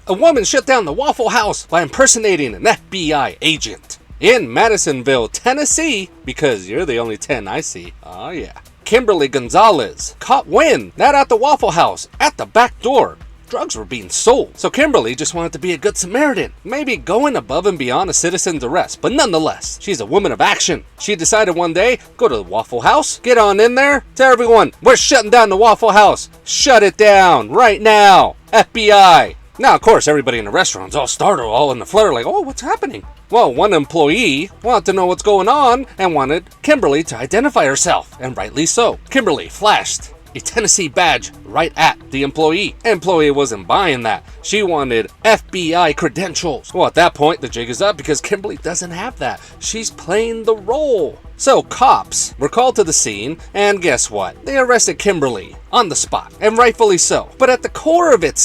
A woman shut down the Waffle House by impersonating an FBI agent. In Madisonville, Tennessee, because you're the only 10 I see. Oh yeah. Kimberly Gonzalez caught wind that at the Waffle House, at the back door, drugs were being sold. So Kimberly just wanted to be a good Samaritan, maybe going above and beyond a citizen's arrest. But nonetheless, she's a woman of action. She decided one day, go to the Waffle House, get on in there, tell everyone, we're shutting down the Waffle House. Shut it down right now, FBI. Now, of course, everybody in the restaurant's all startled, all in the flutter, like, oh, what's happening? Well, one employee wanted to know what's going on and wanted Kimberly to identify herself, and rightly so. Kimberly flashed a Tennessee badge right at the employee. Employee wasn't buying that. She wanted FBI credentials. Well, at that point, the jig is up because Kimberly doesn't have that. She's playing the role. So cops were called to the scene, and guess what? They arrested Kimberly on the spot, and rightfully so. But at the core of it,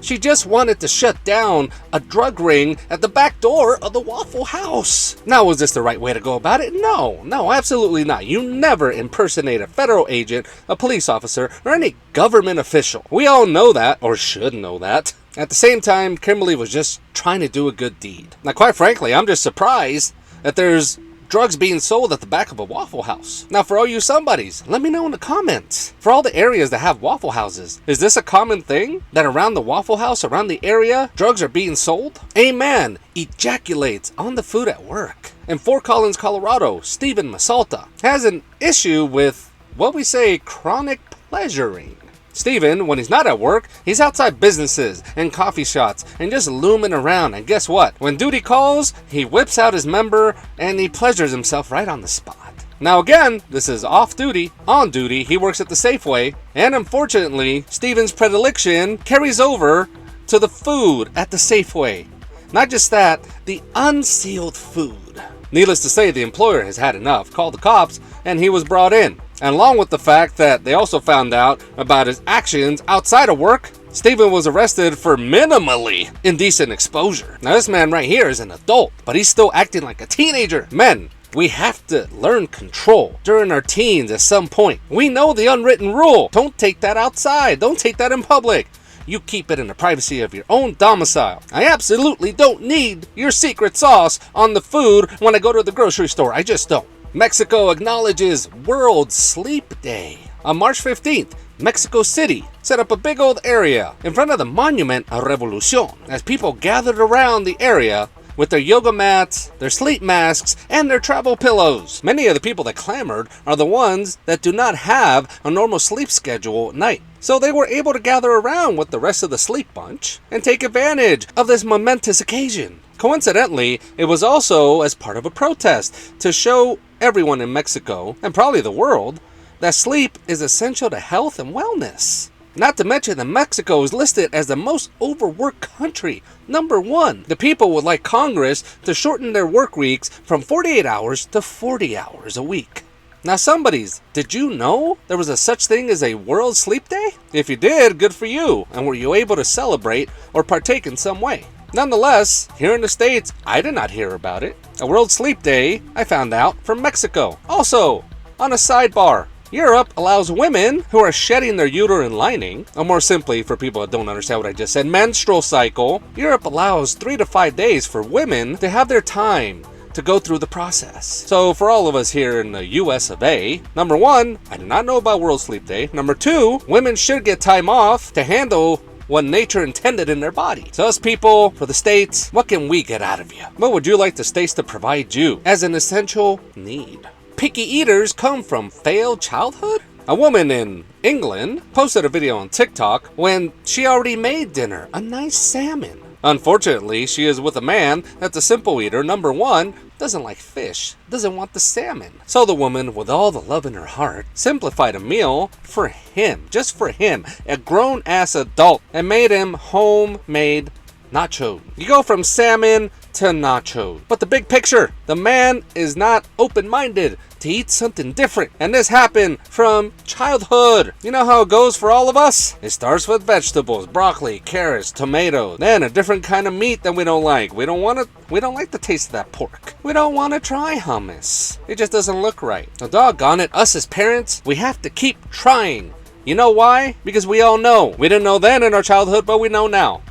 she just wanted to shut down a drug ring at the back door of the Waffle House. Now, was this the right way to go about it? No, absolutely not. You never impersonate a federal agent, a police officer, or any government official. We all know that, or should know that. At the same time, Kimberly was just trying to do a good deed. Now, quite frankly, I'm just surprised that there's drugs being sold at the back of a Waffle House. Now, for all you somebodies, let me know in the comments. For all the areas that have Waffle Houses, is this a common thing? That around the Waffle House, around the area, drugs are being sold? A man ejaculates on the food at work. In Fort Collins, Colorado, Stephen Masalta has an issue with what we say chronic pleasuring. Stephen, when he's not at work, he's outside businesses and coffee shops and just looming around. And guess what? When duty calls, he whips out his member and he pleasures himself right on the spot. Now again, this is off duty. On duty, he works at the Safeway. And unfortunately, Stephen's predilection carries over to the food at the Safeway. Not just that, the unsealed food. Needless to say, the employer has had enough, called the cops, and he was brought in. And along with the fact that they also found out about his actions outside of work, Stephen was arrested for minimally indecent exposure. Now this man right here is an adult, but he's still acting like a teenager. Men, we have to learn control during our teens at some point. We know the unwritten rule. Don't take that outside. Don't take that in public. You keep it in the privacy of your own domicile. I absolutely don't need your secret sauce on the food when I go to the grocery store. I just don't. Mexico acknowledges World Sleep Day. On March 15th, Mexico City set up a big old area in front of the Monument a Revolucion as people gathered around the area with their yoga mats, their sleep masks, and their travel pillows. Many of the people that clamored are the ones that do not have a normal sleep schedule at night. So they were able to gather around with the rest of the sleep bunch and take advantage of this momentous occasion. Coincidentally, it was also as part of a protest to show everyone in Mexico, and probably the world, that sleep is essential to health and wellness. Not to mention that Mexico is listed as the most overworked country, #1. The people would like Congress to shorten their work weeks from 48 hours to 40 hours a week. Now somebodies, did you know there was a such thing as a World Sleep Day? If you did, good for you. And were you able to celebrate or partake in some way? Nonetheless, here in the States, I did not hear about it. A World Sleep Day, I found out from Mexico. Also, on a sidebar, Europe allows women who are shedding their uterine lining, or more simply, for people that don't understand what I just said, menstrual cycle, Europe allows 3 to 5 days for women to have their time to go through the process. So for all of us here in the US of A, #1, I did not know about World Sleep Day. #2, women should get time off to handle what nature intended in their body. So us people, for the States, what can we get out of you? What would you like the States to provide you as an essential need? Picky eaters come from failed childhood? A woman in England posted a video on TikTok when she already made dinner, a nice salmon. Unfortunately, she is with a man that's a simple eater. #1, doesn't like fish, doesn't want the salmon. So the woman, with all the love in her heart, simplified a meal for him, just for him, a grown-ass adult, and made him homemade nachos. You go from salmon to nachos. But the big picture, the man is not open-minded to eat something different. And this happened from childhood. You know how it goes for all of us? It starts with vegetables, broccoli, carrots, tomatoes, then a different kind of meat that we don't like. We don't like the taste of that pork. We don't want to try hummus. It just doesn't look right. So doggone it, us as parents, we have to keep trying. You know why? Because we all know. We didn't know then in our childhood, but we know now.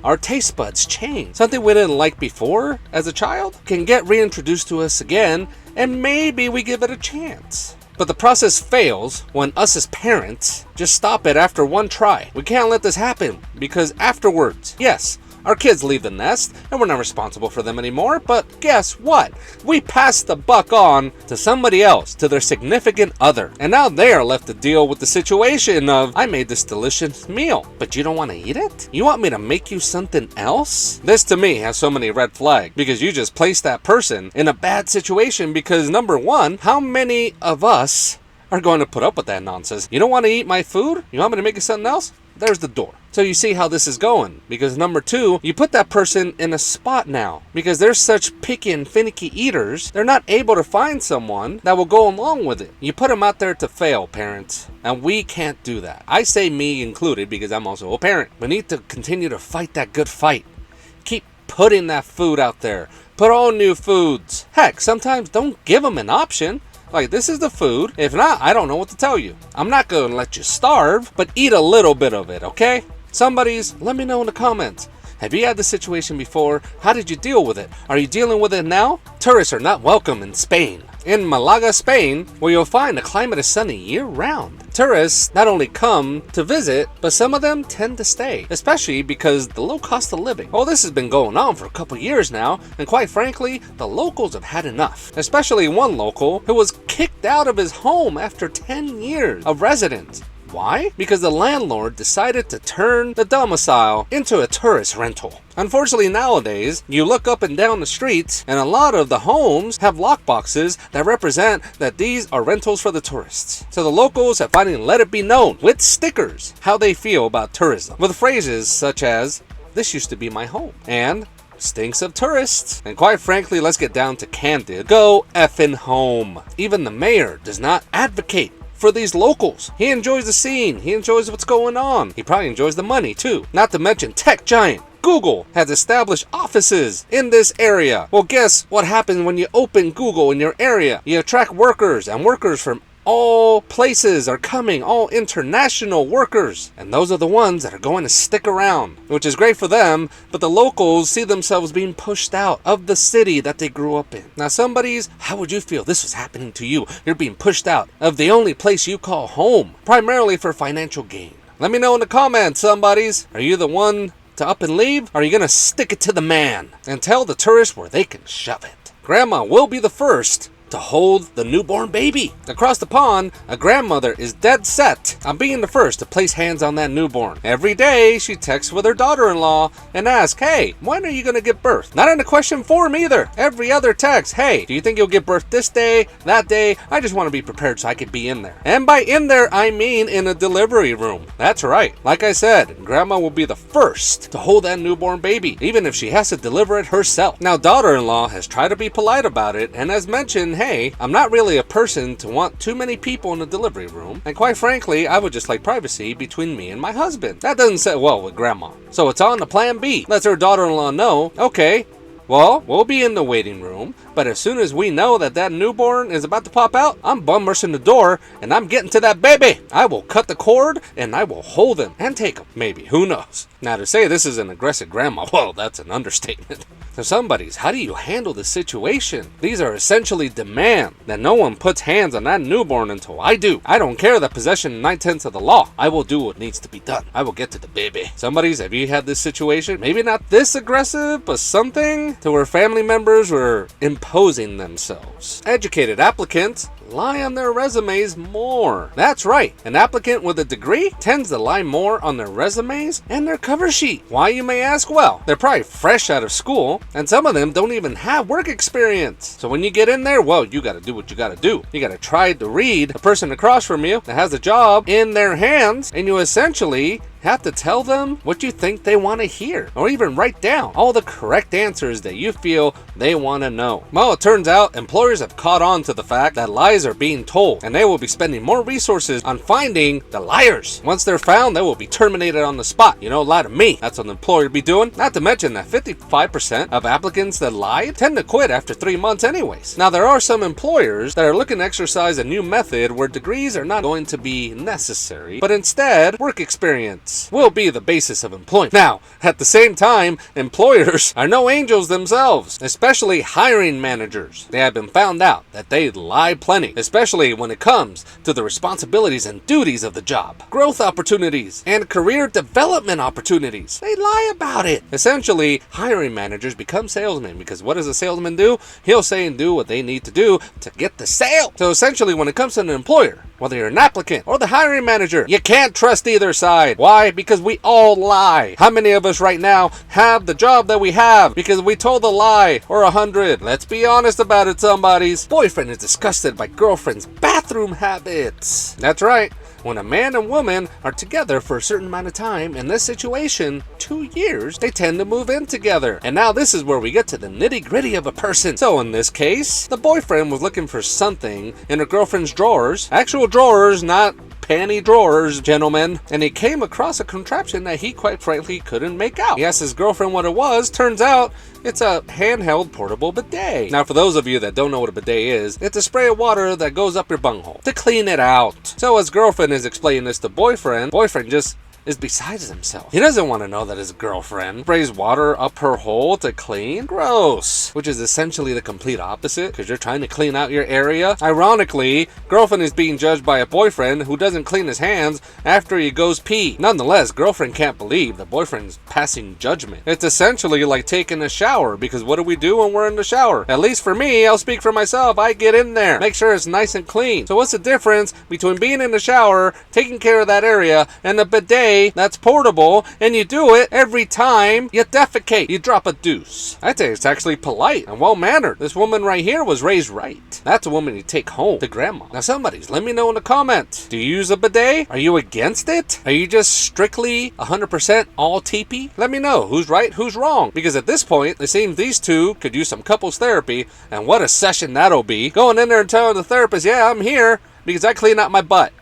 our taste buds change. Something we didn't like before as a child can get reintroduced to us again, and maybe we give it a chance. But the process fails when us as parents just stop it after one try. We can't let this happen because afterwards, yes, our kids leave the nest and we're not responsible for them anymore, but guess what? We pass the buck on to somebody else, to their significant other. And now they are left to deal with the situation of, I made this delicious meal, but you don't want to eat it? You want me to make you something else? This to me has so many red flags because you just placed that person in a bad situation because number one, how many of us are going to put up with that nonsense? You don't want to eat my food? You want me to make you something else? There's the door. So you see how this is going. Because number two, you put that person in a spot now. Because they're such picky and finicky eaters, they're not able to find someone that will go along with it. You put them out there to fail, parents. And we can't do that. I say me included because I'm also a parent. We need to continue to fight that good fight. Keep putting that food out there. Put on new foods. Heck, sometimes don't give them an option. Like, this is the food. If not, I don't know what to tell you. I'm not going to let you starve, but eat a little bit of it, okay? Let me know in the comments. Have you had this situation before? How did you deal with it? Are you dealing with it now? Tourists are not welcome in Spain. In Malaga, Spain, where you'll find the climate is sunny year-round. Tourists not only come to visit, but some of them tend to stay, especially because the low cost of living. Well, this has been going on for a couple years now, and quite frankly, the locals have had enough. Especially one local who was kicked out of his home after 10 years of residence. Why? Because the landlord decided to turn the domicile into a tourist rental. Unfortunately, nowadays, you look up and down the streets, and a lot of the homes have lockboxes that represent that these are rentals for the tourists. So the locals have finally let it be known, with stickers, how they feel about tourism. With phrases such as, "This used to be my home," and "Stinks of tourists." And quite frankly, let's get down to candid. Go effing home. Even the mayor does not advocate for these locals. He enjoys the scene. He enjoys what's going on. He probably enjoys the money too. Not to mention tech giant Google has established offices in this area. Well, guess what happens when you open Google in your area? You attract workers, and workers from all places are coming, all international workers. And those are the ones that are going to stick around, which is great for them, but the locals see themselves being pushed out of the city that they grew up in. Now, how would you feel this was happening to you? You're being pushed out of the only place you call home, primarily for financial gain. Let me know in the comments, somebodies. Are you the one to up and leave? Or are you going to stick it to the man and tell the tourists where they can shove it? Grandma will be the first to hold the newborn baby. Across the pond, a grandmother is dead set on being the first to place hands on that newborn. Every day, she texts with her daughter-in-law and asks, "Hey, when are you going to give birth?" Not in a question form either. Every other text, "Hey, do you think you'll give birth this day, that day? I just want to be prepared so I can be in there." And by in there, I mean in a delivery room. That's right. Like I said, grandma will be the first to hold that newborn baby, even if she has to deliver it herself. Now, daughter-in-law has tried to be polite about it and has mentioned, hey, I'm not really a person to want too many people in the delivery room, and quite frankly, I would just like privacy between me and my husband. That doesn't sit well with grandma. So it's on to plan B. Lets her daughter-in-law know, okay, well, we'll be in the waiting room, but as soon as we know that that newborn is about to pop out, I'm bum rushing the door and I'm getting to that baby. I will cut the cord and I will hold him and take him. Maybe, who knows? Now, to say this is an aggressive grandma, well, that's an understatement. So somebody's, how do you handle the situation? These are essentially demand that no one puts hands on that newborn until I do. I don't care that possession is 9/10 of the law. I will do what needs to be done. I will get to the baby. Somebody's, have you had this situation? Maybe not this aggressive, but something to where family members were imposing themselves. Educated applicants lie on their resumes more. That's right. An applicant with a degree tends to lie more on their resumes and their cover sheet. Why, you may ask? Well, they're probably fresh out of school, and some of them don't even have work experience. So when you get in there, well, you got to do what you got to do. You got to try to read the person across from you that has a job in their hands, and you essentially have to tell them what you think they want to hear, or even write down all the correct answers that you feel they want to know. Well, it turns out employers have caught on to the fact that lies are being told, and they will be spending more resources on finding the liars. Once they're found, they will be terminated on the spot. You know, lie to me. That's what an employer be doing. Not to mention that 55% of applicants that lied tend to quit after 3 months anyways. Now, there are some employers that are looking to exercise a new method where degrees are not going to be necessary, but instead work experience. benefits will be the basis of employment. Now, at the same time, employers are no angels themselves, especially hiring managers. They have been found out that they lie plenty, especially when it comes to the responsibilities and duties of the job, growth opportunities, and career development opportunities. They lie about it. Essentially, hiring managers become salesmen because what does a salesman do? He'll say and do what they need to do to get the sale. So essentially, when it comes to an employer, whether you're an applicant or the hiring manager, you can't trust either side. Why? Because we all lie. How many of us right now have the job that we have because we told a lie or 100? Let's be honest about it, somebody's boyfriend is disgusted by girlfriend's bathroom habits. That's right. When a man and woman are together for a certain amount of time, in this situation, 2 years, they tend to move in together. And now this is where we get to the nitty-gritty of a person. So in this case, the boyfriend was looking for something in her girlfriend's drawers. Actual drawers, not panty drawers, gentlemen. And he came across a contraption that he quite frankly couldn't make out. He asked his girlfriend what it was. Turns out it's a handheld portable bidet. Now, for those of you that don't know what a bidet is, it's a spray of water that goes up your bunghole to clean it out. So his girlfriend is explaining this to boyfriend. Boyfriend just is beside himself. He doesn't want to know that his girlfriend sprays water up her hole to clean. Gross. Which is essentially the complete opposite because you're trying to clean out your area. Ironically, girlfriend is being judged by a boyfriend who doesn't clean his hands after he goes pee. Nonetheless, girlfriend can't believe the boyfriend's passing judgment. It's essentially like taking a shower because what do we do when we're in the shower? At least for me, I'll speak for myself. I get in there, make sure it's nice and clean. So what's the difference between being in the shower, taking care of that area, and the bidet that's portable, and you do it every time you defecate? You drop a deuce. I'd say it's actually polite and well-mannered. This woman right here was raised right. That's a woman you take home to grandma. Now somebody's, let me know in the comments. Do you use a bidet? Are you against it? Are you just strictly 100% all teepee? Let me know who's right, who's wrong. Because at this point, it seems these two could use some couples therapy, and what a session that'll be. Going in there and telling the therapist, yeah, I'm here because I clean out my butt.